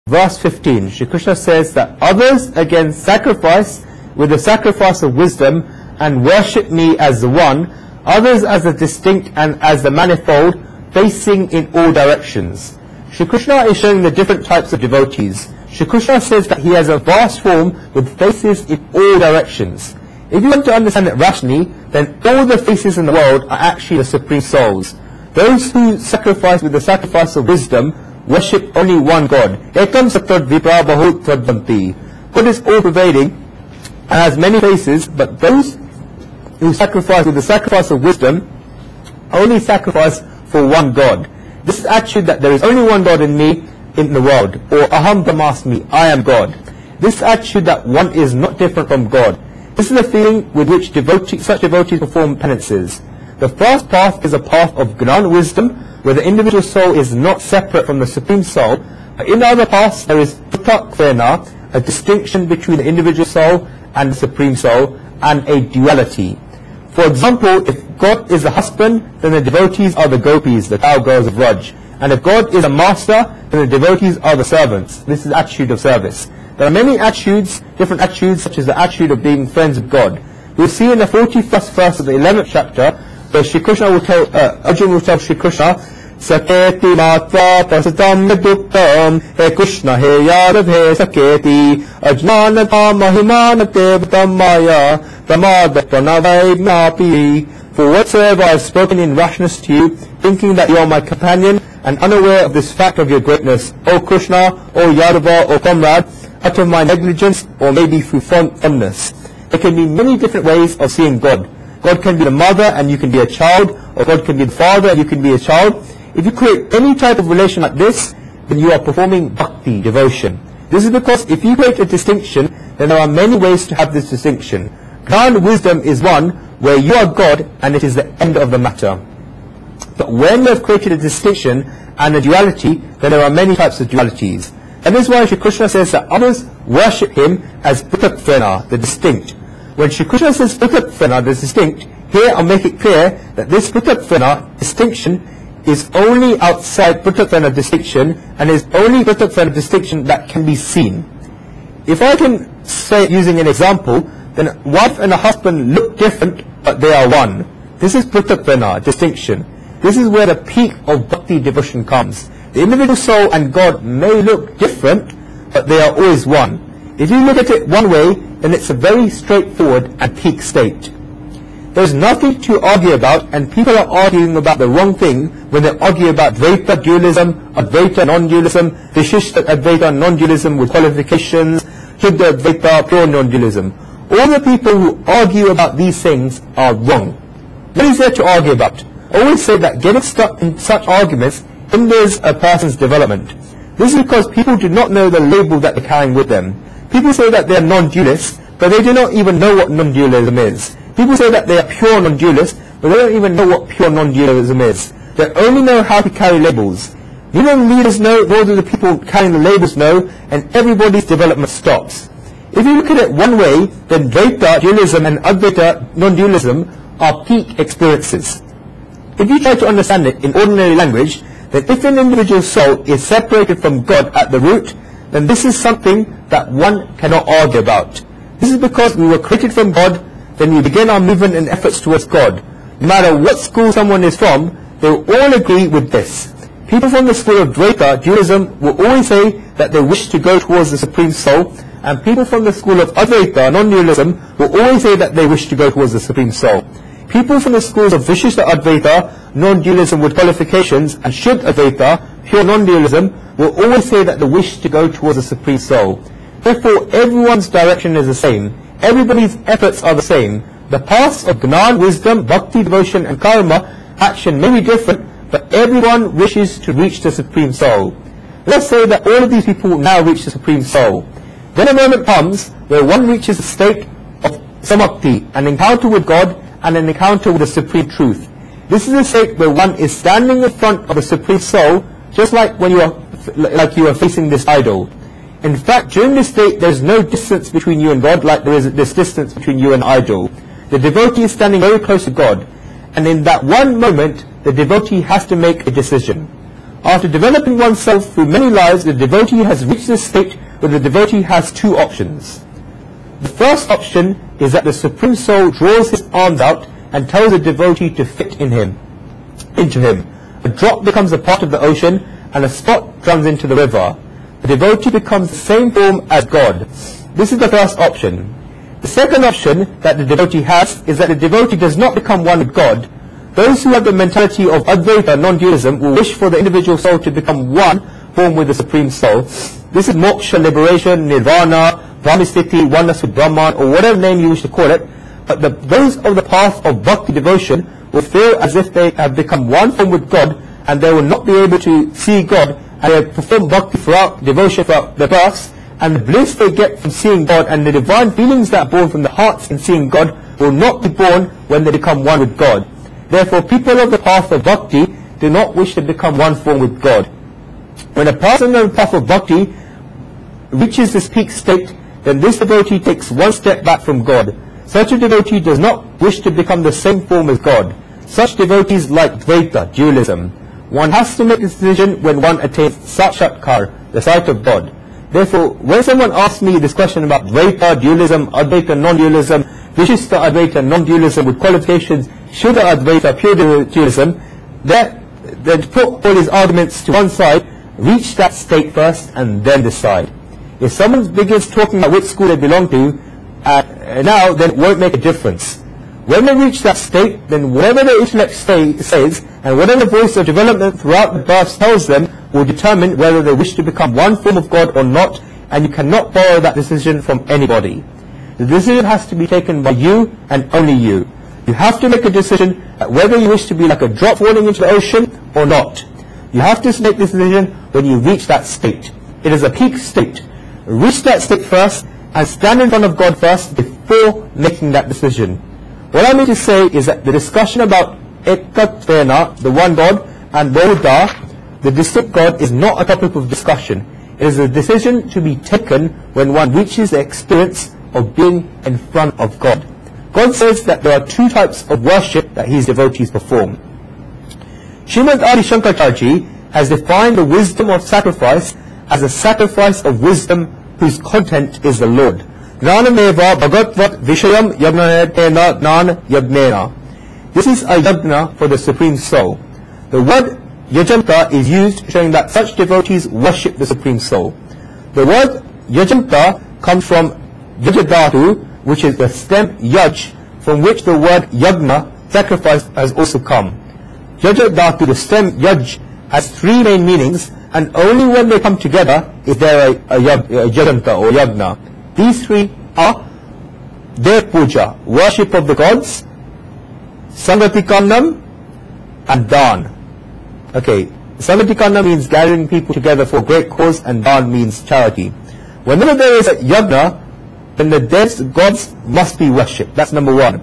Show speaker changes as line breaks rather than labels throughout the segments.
verse 15, Shri Krishna says that others again sacrifice with the sacrifice of wisdom and worship me as the one, others as the distinct and as the manifold, facing in all directions. Shri Krishna is showing the different types of devotees. Shri Krishna says that he has a vast form with faces in all directions. If you want to understand it rationally, then all the faces in the world are actually the Supreme Souls. Those who sacrifice with the sacrifice of wisdom worship only one God. Ekam sattvad vipra bahut tadvanti. God is all-pervading and has many faces, but those who sacrifice with the sacrifice of wisdom only sacrifice for one God. This is attitude that there is only one God in me, in the world, or aham brahmasmi, I am God. This attitude that one is not different from God. This is the feeling with which such devotees perform penances. The first path is a path of Gnan wisdom, where the individual soul is not separate from the Supreme Soul. But in the other paths there is Prutak, a distinction between the individual soul and the Supreme Soul, and a duality. For example, if God is the husband, then the devotees are the gopis, the cowgirls of Raj. And if God is a master, then the devotees are the servants. This is the attitude of service. There are many attitudes, different attitudes, such as the attitude of being friends with God. We'll see in the 41st verse of the 11th chapter, where Shri Krishna will tell, Arjuna will tell Shri Krishna, Saketi matva pasatam meduktam, He Krishna he yaradhe saketi, Ajnanata mahimanate vtam maya, Tamada pranavai napi. For whatsoever I have spoken in rashness to you, thinking that you are my companion, and unaware of this fact of your greatness, O Krishna, O Yadava, O comrade, out of my negligence, or maybe through fondness. There can be many different ways of seeing God. God can be the mother and you can be a child, or God can be the father and you can be a child. If you create any type of relation like this, then you are performing bhakti, devotion. This is because if you create a distinction, then there are many ways to have this distinction. Gnan wisdom is one where you are God and it is the end of the matter. But when you have created a distinction and a duality, then there are many types of dualities. And this is why Shri Krishna says that others worship him as Prutak, the distinct. When Shri Krishna says Prutak, the distinct, here I'll make it clear that this Prutak distinction is only outside Prutak distinction, and is only Prutak distinction that can be seen. If I can say, using an example, then a wife and a husband look different, but they are one. This is Prutak, distinction. This is where the peak of bhakti devotion comes. The individual soul and God may look different, but they are always one. If you look at it one way, then it's a very straightforward and peak state. There's nothing to argue about, and people are arguing about the wrong thing when they argue about Dvaita dualism, Advaita non-dualism, Vishishta Advaita non-dualism with qualifications, Shuddha Advaita pure non-dualism. All the people who argue about these things are wrong. What is there to argue about? I always say that getting stuck in such arguments hinders a person's development. This is because people do not know the label that they're carrying with them. People say that they are non-dualists, but they do not even know what non-dualism is. People say that they are pure non-dualists, but they don't even know what pure non-dualism is. They only know how to carry labels. Neither the leaders know, nor do the people carrying the labels know, and everybody's development stops. If you look at it one way, then Dvaita dualism and Advaita non-dualism are peak experiences. If you try to understand it in ordinary language, then if an individual soul is separated from God at the root, then this is something that one cannot argue about. This is because we were created from God, then we begin our movement and efforts towards God. No matter what school someone is from, they will all agree with this. People from the school of Dvaita dualism will always say that they wish to go towards the Supreme Soul, and people from the school of Advaita non-dualism will always say that they wish to go towards the Supreme Soul. People from the schools of Vishishta Advaita, non-dualism with qualifications, and Shuddha Advaita, pure non-dualism, will always say that they wish to go towards the Supreme Soul. Therefore, everyone's direction is the same. Everybody's efforts are the same. The paths of Gnan, wisdom, bhakti, devotion, and karma, action may be different, but everyone wishes to reach the Supreme Soul. Let's say that all of these people now reach the Supreme Soul. Then a moment comes where one reaches a state of samadhi, an encounter with God, and an encounter with the Supreme Truth. This is a state where one is standing in front of the Supreme Soul, just like when you are facing this idol. In fact, during this state, there is no distance between you and God, like there is this distance between you and idol. The devotee is standing very close to God, and in that one moment, the devotee has to make a decision. After developing oneself through many lives, the devotee has reached this state where the devotee has two options. The first option is that the Supreme Soul draws his arms out and tells the devotee to fit into him. A drop becomes a part of the ocean, and a spot runs into the river. The devotee becomes the same form as God. This is the first option. The second option that the devotee has is that the devotee does not become one with God. Those who have the mentality of Advaita, non-dualism, will wish for the individual soul to become one form with the Supreme Soul. This is moksha, liberation, nirvana, brahmistiti, oneness with Brahman, or whatever name you wish to call it. But those of the path of bhakti devotion will feel as if they have become one form with God, and they will not be able to see God, and they perform bhakti throughout devotion throughout their births, and the bliss they get from seeing God and the divine feelings that are born from the hearts in seeing God will not be born when they become one with God. Therefore, people of the path of bhakti do not wish to become one form with God. When a person on the path of bhakti reaches this peak state, then this devotee takes one step back from God. Such a devotee does not wish to become the same form as God. Such devotees like Dvaita, dualism. One has to make a decision when one attains Sakshatkar, the sight of God. Therefore, when someone asks me this question about Dvaita, dualism, Advaita, non-dualism, Vishishta Advaita, non-dualism with qualifications, Shuddha Advaita, pure dualism, then put all his arguments to one side, reach that state first and then decide. If someone begins talking about which school they belong to, now then it won't make a difference. When they reach that state, then whatever the intellect says, and whatever the voice of development throughout the births tells them, will determine whether they wish to become one form of God or not, and you cannot borrow that decision from anybody. The decision has to be taken by you and only you. You have to make a decision whether you wish to be like a drop falling into the ocean or not. You have to make this decision when you reach that state. It is a peak state. Reach that state first and stand in front of God first before making that decision. What I mean to say is that the discussion about Ekatvena, the one God, and Bodha, the distinct God, is not a topic of discussion. It is a decision to be taken when one reaches the experience of being in front of God. God says that there are two types of worship that his devotees perform. Srimad Adi Shankaracharya has defined the wisdom of sacrifice as a sacrifice of wisdom whose content is the Lord. Jnanameva bhagatvat vishayam yagnanetena jnana yagnena. This is a yagna for the Supreme Soul. The word yajanta is used showing that such devotees worship the Supreme Soul. The word yajanta comes from yajadhatu, which is the stem yaj, from which the word yagna, sacrifice, has also come. Yajadhatu, the stem yaj, has three main meanings, and only when they come together is there a yajanta or yagna. These three are Dev Puja, worship of the gods, Sangatikanam, and Dan. Okay, Sangatikanam means gathering people together for a great cause, and Dan means charity. Whenever there is a yagna, then the devs, gods, must be worshipped. That's number one.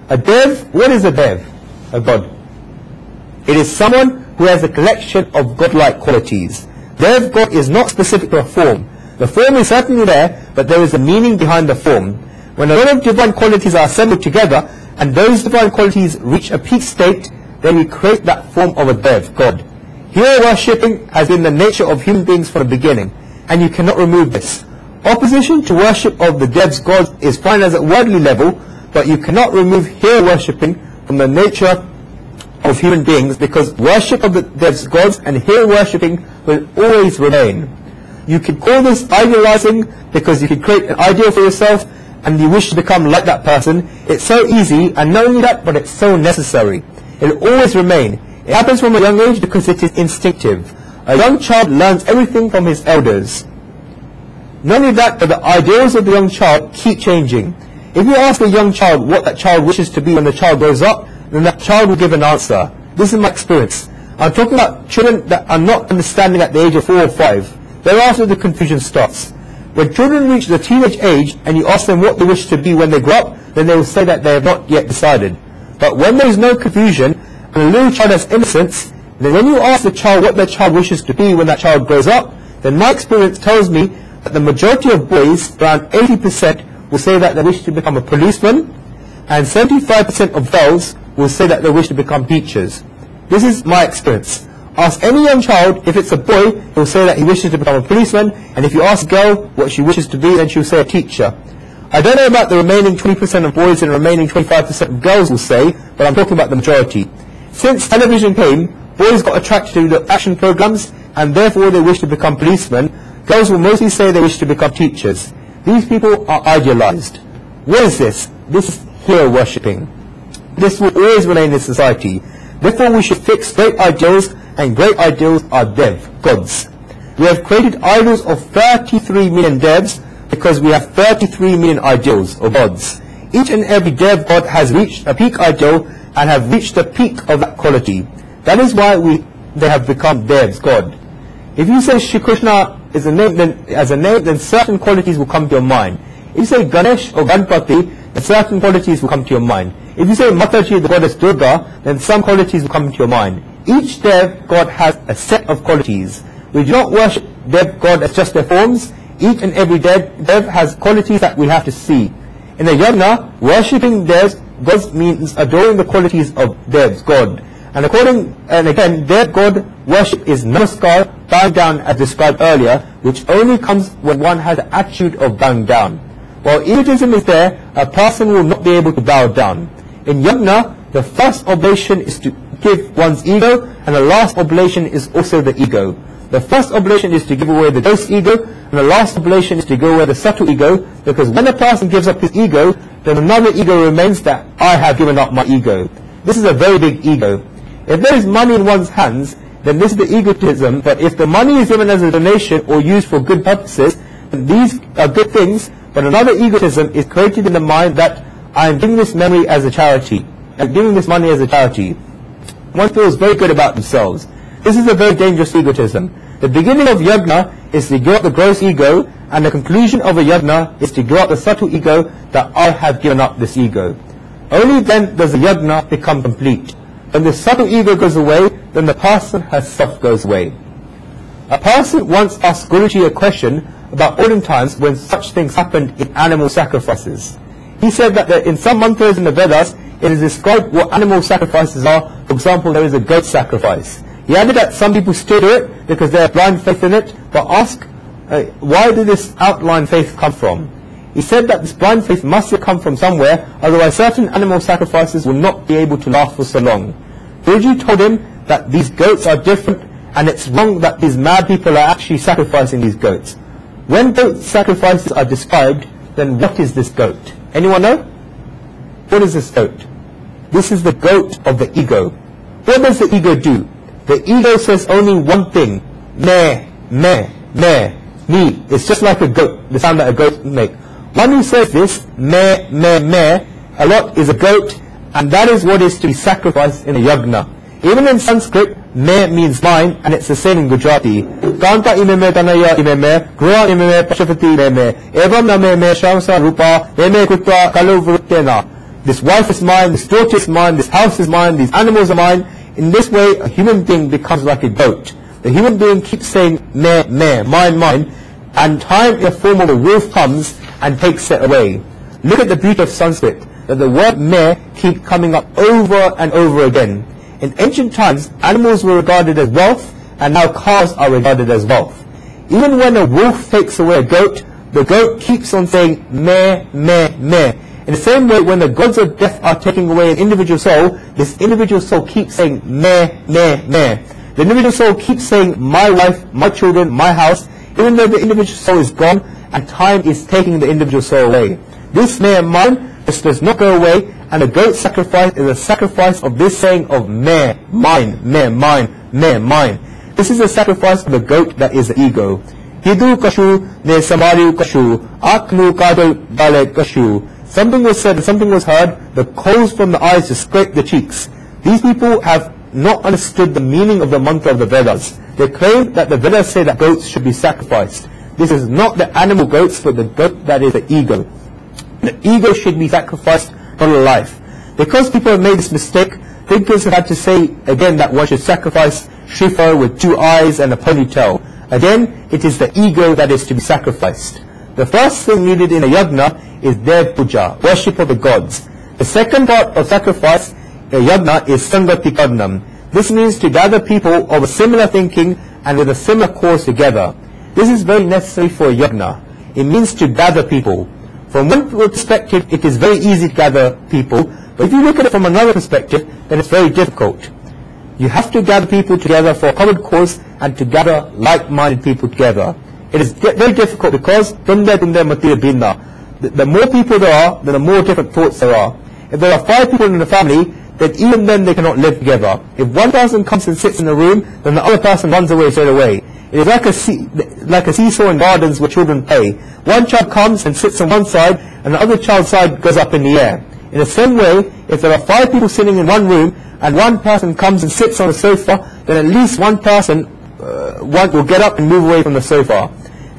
A dev, what is a dev? A god. It is someone who has a collection of godlike qualities. Dev, God, is not specific to a form. The form is certainly there, but there is a meaning behind the form. When a lot of divine qualities are assembled together, and those divine qualities reach a peak state, then we create that form of a dev, God. Hero worshipping has been the nature of human beings from the beginning, and you cannot remove this. Opposition to worship of the devs, gods is fine as a worldly level, but you cannot remove hero worshipping from the nature of human beings, because worship of the devs, gods and hero worshipping will always remain. You can call this idealizing, because you can create an ideal for yourself and you wish to become like that person. It's so easy, and not only that, but it's so necessary. It will always remain. It happens from a young age because it is instinctive. A young child learns everything from his elders. Not only that, but the ideals of the young child keep changing. If you ask a young child what that child wishes to be when the child grows up, then that child will give an answer. This is my experience. I'm talking about children that are not understanding at the age of 4 or 5. Thereafter the confusion starts. When children reach the teenage age and you ask them what they wish to be when they grow up, then they will say that they have not yet decided. But when there is no confusion and the little child has innocence, then when you ask the child what that child wishes to be when that child grows up, then my experience tells me that the majority of boys, around 80%, will say that they wish to become a policeman, and 75% of girls will say that they wish to become teachers. This is my experience. Ask any young child, if it's a boy, he'll say that he wishes to become a policeman, and if you ask a girl what she wishes to be, then she'll say a teacher. I don't know about the remaining 20% of boys and the remaining 25% of girls will say, but I'm talking about the majority. Since television came, boys got attracted to the action programs, and therefore they wish to become policemen. Girls will mostly say they wish to become teachers. These people are idealized. What is this? This is hero worshipping. This will always remain in society. Therefore we should fix great ideals, and great ideals are dev, gods. We have created idols of 33 million devs because we have 33 million ideals or gods. Each and every dev god has reached a peak ideal and have reached the peak of that quality. That is why they have become devs, God. If you say Shri Krishna is a name, then certain qualities will come to your mind. If you say Ganesh or Ganpati, then certain qualities will come to your mind. If you say Mataji, the goddess Durga, then some qualities will come to your mind. Each dev god has a set of qualities. We do not worship dev god as just their forms. Each and every dev has qualities that we have to see. In the yajna, worshipping devs gods means adoring the qualities of devs god. And again, dev god worship is namaskar, bowing down as described earlier, which only comes when one has the attitude of bowing down. While egotism is there, a person will not be able to bow down. In yajna, the first oblation is to give one's ego, and the last oblation is also the ego. The first oblation is to give away the gross ego, and the last oblation is to give away the subtle ego, because when a person gives up his ego, then another ego remains, that I have given up my ego. This is a very big ego. If there is money in one's hands, then this is the egotism, but if the money is given as a donation or used for good purposes, then these are good things, but another egotism is created in the mind that I am giving this memory as a charity, and giving this money as a charity. One feels very good about themselves. This is a very dangerous egotism. The beginning of yajna is to give up the gross ego, and the conclusion of a yajna is to give up the subtle ego, that I have given up this ego. Only then does the yajna become complete. When the subtle ego goes away, then the person herself goes away. A person once asked Guruji a question about olden times when such things happened in animal sacrifices. He said that in some mantras in the Vedas, it is described what animal sacrifices are. For example, there is a goat sacrifice. He added that some people still do it because they have blind faith in it, but ask, why did this outline faith come from? He said that this blind faith must have come from somewhere, otherwise certain animal sacrifices will not be able to last for so long. Guruji told him that these goats are different, and it's wrong that these mad people are actually sacrificing these goats. When goat sacrifices are described, then what is this goat? Anyone know? What is this goat? This is the goat of the ego. What does the ego do? The ego says only one thing. Meh, meh, meh, me. It's just like a goat, the sound that a goat make. One who says this, meh, meh, meh, a lot is a goat, and that is what is to be sacrificed in a yajna. Even in Sanskrit, meh means mine, and it's the same in Gujarati. Kanta imeme tanaya imeme, grua imeme pashapati imeme, evam nameme shamsa rupa, eme kutra kaluvrutena. This wife is mine, this daughter is mine, this house is mine, these animals are mine. In this way, a human being becomes like a goat. The human being keeps saying meh, meh, mine, mine, and time in the form of a wolf comes and takes it away. Look at the beauty of Sanskrit, that the word meh keep coming up over and over again. In ancient times, animals were regarded as wealth, and now cars are regarded as wealth. Even when a wolf takes away a goat, the goat keeps on saying meh, meh, meh. In the same way, when the gods of death are taking away an individual soul, this individual soul keeps saying meh, meh, meh. The individual soul keeps saying my wife, my children, my house, even though the individual soul is gone, and time is taking the individual soul away. This meh and mine just does not go away, and the goat sacrifice is a sacrifice of this saying of meh, mine, meh, mine, meh, mine. This is a sacrifice of the goat that is the ego. Hidu kashu ne samariu kashu, aknu kadal bale kashu. Something was said and something was heard, the coals from the eyes to scrape the cheeks. These people have not understood the meaning of the mantra of the Vedas. They claim that the Vedas say that goats should be sacrificed. This is not the animal goats, but the goat that is the ego. The ego should be sacrificed, not a life. Because people have made this mistake, thinkers have had to say again that one should sacrifice Shrifa with 2 eyes and a ponytail. Again, it is the ego that is to be sacrificed. The first thing needed in a yajna is Dev Puja, worship of the gods. The second part of sacrifice, a yajna, is Sangati Karnam. This means to gather people of a similar thinking and with a similar cause together. This is very necessary for a yajna. It means to gather people. From one perspective, it is very easy to gather people, but if you look at it from another perspective, then it's very difficult. You have to gather people together for a common cause and to gather like-minded people together. It is very difficult because the more people there are, then the more different thoughts there are. If there are 5 people in the family, then even then they cannot live together. If one person comes and sits in a room, then the other person runs away straight away. It is like a seesaw in gardens where children play. One child comes and sits on one side, and the other child's side goes up in the air. In the same way, if there are 5 people sitting in one room, and one person comes and sits on the sofa, then at least one person will get up and move away from the sofa.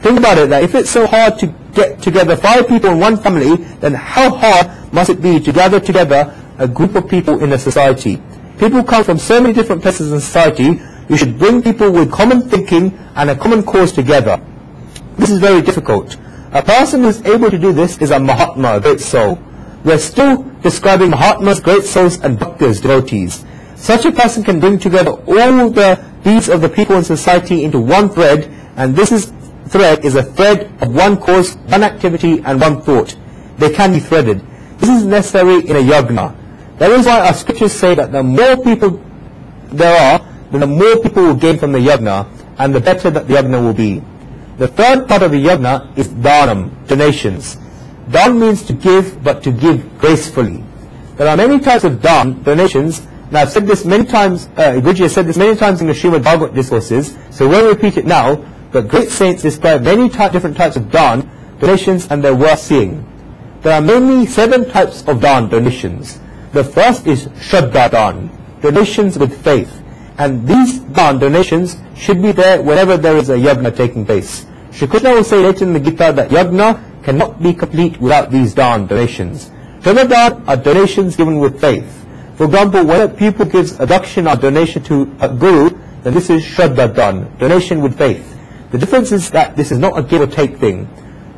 Think about it, that if it's so hard to get together 5 people in one family, then how hard must it be to gather together a group of people in a society? People come from so many different places in society. You should bring people with common thinking and a common cause together. This is very difficult. A person who is able to do this is a Mahatma, a great soul. We are still describing Mahatmas, great souls, and Bhaktas, devotees. Such a person can bring together all the deeds of the people in society into one thread, and this thread is a thread of one cause, one activity, and one thought. They can be threaded. This is necessary in a yajna. That is why our scriptures say that the more people there are, then the more people will gain from the yajna, and the better that the yajna will be. The third part of the yajna is dhanam, donations. Dan means to give, but to give gracefully. There are many types of dan, donations. Now I've said this many times, Guruji has said this many times in the Srimad Bhagavad discourses, so we won't repeat it now, but great saints describe many different types of dan, donations, and they're worth seeing. There are mainly 7 types of dan, donations. The first is Shraddha Dan, donations with faith. And these dan, donations, should be there whenever there is a yajna taking place. Shri Krishna will say later in the Gita that yajna cannot be complete without these dan, donations. Shraddha Dan are donations given with faith. For example, when a people gives a dakshina, donation to a guru, then this is Shraddha Dan, donation with faith. The difference is that this is not a give or take thing.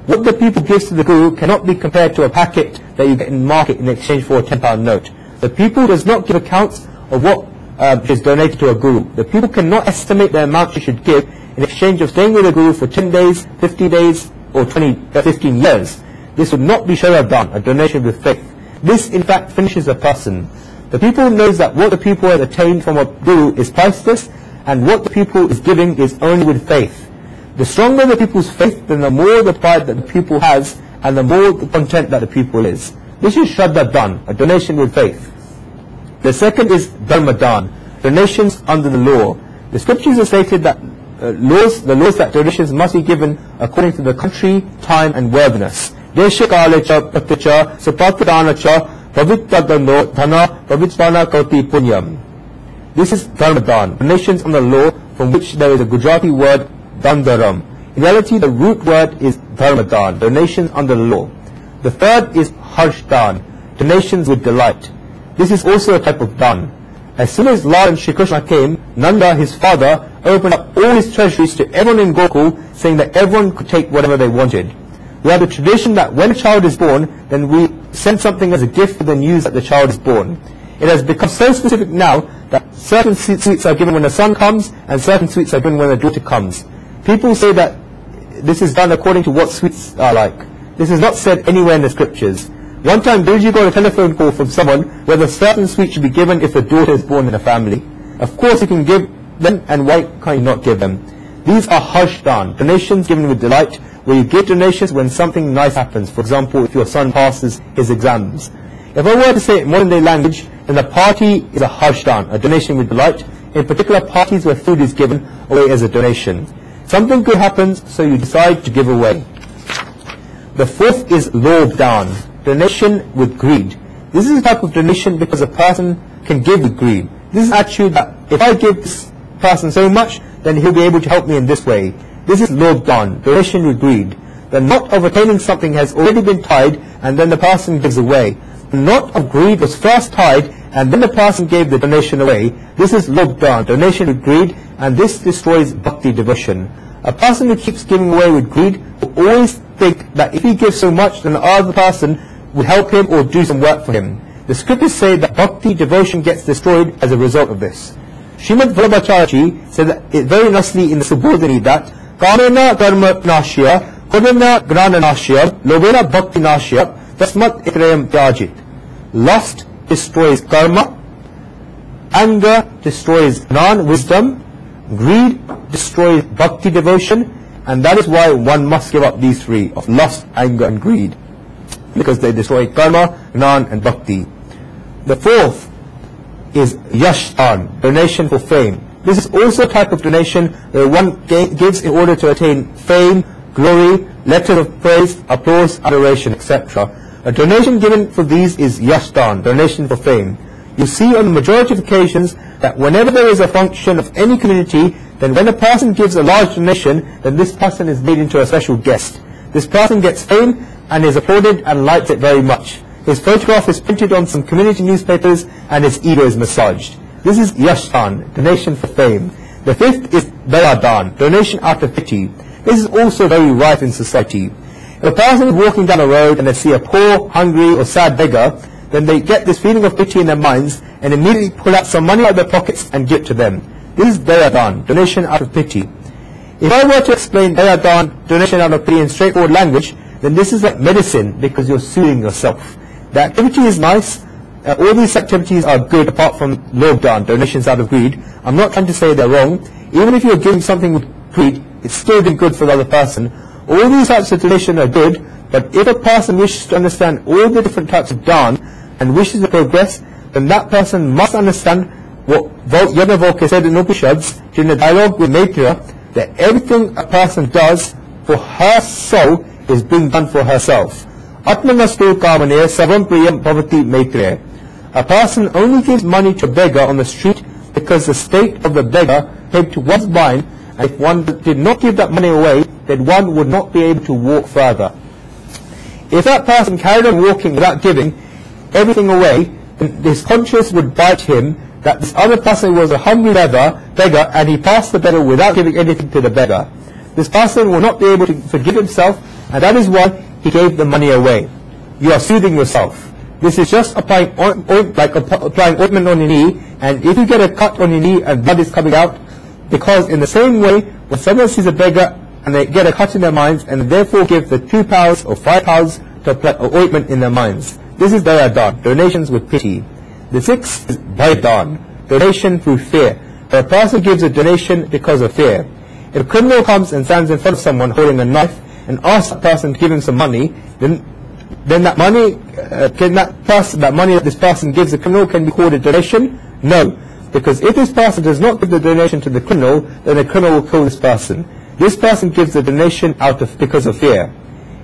What the people gives to the guru cannot be compared to a packet that you get in the market in exchange for a £10 note. The people does not give accounts of what is donated to a guru. The people cannot estimate the amount you should give in exchange of staying with a guru for 10 days, 50 days, or 15 years. This would not be Shraddha Dan, a donation with faith. This in fact finishes a person. The people knows that what the people has attained from a guru is priceless, and what the people is giving is only with faith. The stronger the people's faith, then the more the pride that the people has, and the more the content that the people is. This is Shraddha Dan, a donation with faith. The second is Dharma Dan, donations under the law. The scriptures have stated that the laws that donations must be given according to the country, time, and worthiness. Desha kalecha paticha sapatadanacha pavittadano dhana pavitsvana kauti punyam. This is Dharma Dan, donations under the law, from which there is a Gujarati word Dandaram. In reality, the root word is Dharma Dan, donations under the law. The third is Harsh Dan, donations with delight. This is also a type of dan. As soon as Lord and Shri Krishna came, Nanda, his father, opened up all his treasuries to everyone in Gokul, saying that everyone could take whatever they wanted. We have a tradition that when a child is born, then we send something as a gift for the news that the child is born. It has become so specific now that certain sweets are given when the son comes, and certain sweets are given when the daughter comes. People say that this is done according to what sweets are like. This is not said anywhere in the scriptures. One time Guruji got a telephone call from someone whether certain sweets should be given if a daughter is born in a family. Of course you can give them, and why can't you not give them? These are harsh dan, donations given with delight, where you give donations when something nice happens. For example, if your son passes his exams. If I were to say it in modern day language, then the party is a harsh dan, a donation with delight. In particular, parties where food is given away as a donation. Something good happens, so you decide to give away. The fourth is lobh dan, donation with greed. This is a type of donation because a person can give with greed. This is attitude that if I give this person so much, then he'll be able to help me in this way. This is lobh dan, donation with greed. The knot of attaining something has already been tied, and then the person gives away. The knot of greed was first tied, and then the person gave the donation away. This is lobh dan, donation with greed, and this destroys bhakti devotion. A person who keeps giving away with greed will always think that if he gives so much, then the other person will help him or do some work for him. The scriptures say that bhakti devotion gets destroyed as a result of this. Srimad Vallabhacharya said that very nicely in the Subodhini that Kamena Karma Nashya, Kodana Gnana Nashya, Lovena Bhakti Nashya, Tasmat Ikrayam Tyajit. Lust destroys karma, anger destroys non-wisdom, greed destroys bhakti devotion, and that is why one must give up these three of lust, anger and greed, because they destroy karma, gnan and bhakti. The fourth is yashtan, donation for fame. This is also a type of donation where one gives in order to attain fame, glory, letters of praise, applause, adoration, etc. A donation given for these is yashtan, donation for fame. You see on the majority of occasions that whenever there is a function of any community, then when a person gives a large donation, then this person is made into a special guest. This person gets fame and is applauded and likes it very much. His photograph is printed on some community newspapers and his ego is massaged. This is yashtan, donation for fame. The fifth is dayadan, donation out of pity. This is also very rife in society. If a person is walking down a road and they see a poor, hungry or sad beggar, then they get this feeling of pity in their minds and immediately pull out some money out of their pockets and give to them. This is dayadan, donation out of pity. If I were to explain dayadan, donation out of pity in straightforward language, then this is like medicine because you're soothing yourself. The activity is nice. All these activities are good apart from lobdan, donations out of greed. I'm not trying to say they're wrong. Even if you're giving something with greed, it's still been good for the other person. All these types of donation are good, but if a person wishes to understand all the different types of dan and wishes to progress, then that person must understand what Yajnavalkya said in Upanishads during the dialogue with Maitreya, that everything a person does for her soul is being done for herself. Atmanastu kamane savam priyam bhavati Maitreya. A person only gives money to a beggar on the street because the state of the beggar came to one's mind, and if one did not give that money away, then one would not be able to walk further. If that person carried on walking without giving everything away, then his conscience would bite him that this other person was a hungry beggar and he passed the beggar without giving anything to the beggar. This person will not be able to forgive himself, and that is why he gave the money away. You are soothing yourself. This is just applying applying ointment on your knee, and if you get a cut on your knee and blood is coming out, because in the same way, when someone sees a beggar and they get a cut in their minds and therefore give the 2 pounds or 5 pounds to apply ointment in their minds. This is dayadan, donations with pity. The sixth is bhaidan, donation through fear, where a person gives a donation because of fear. If a criminal comes and stands in front of someone holding a knife and asks that person to give him some money, then that money, that money that this person gives the criminal can be called a donation? No, because if this person does not give the donation to the criminal, then the criminal will kill this person. This person gives the donation because of fear.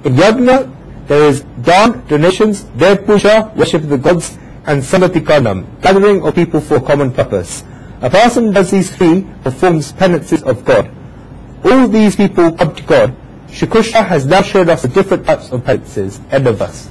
In yajna, there is dan, donations, dev puja, worship of the gods, and samatikarnam, gathering of people for a common purpose. A person does these three, performs penances of God. All these people come to God. Shri Krishna has now showed us the different types of penances. End of verse.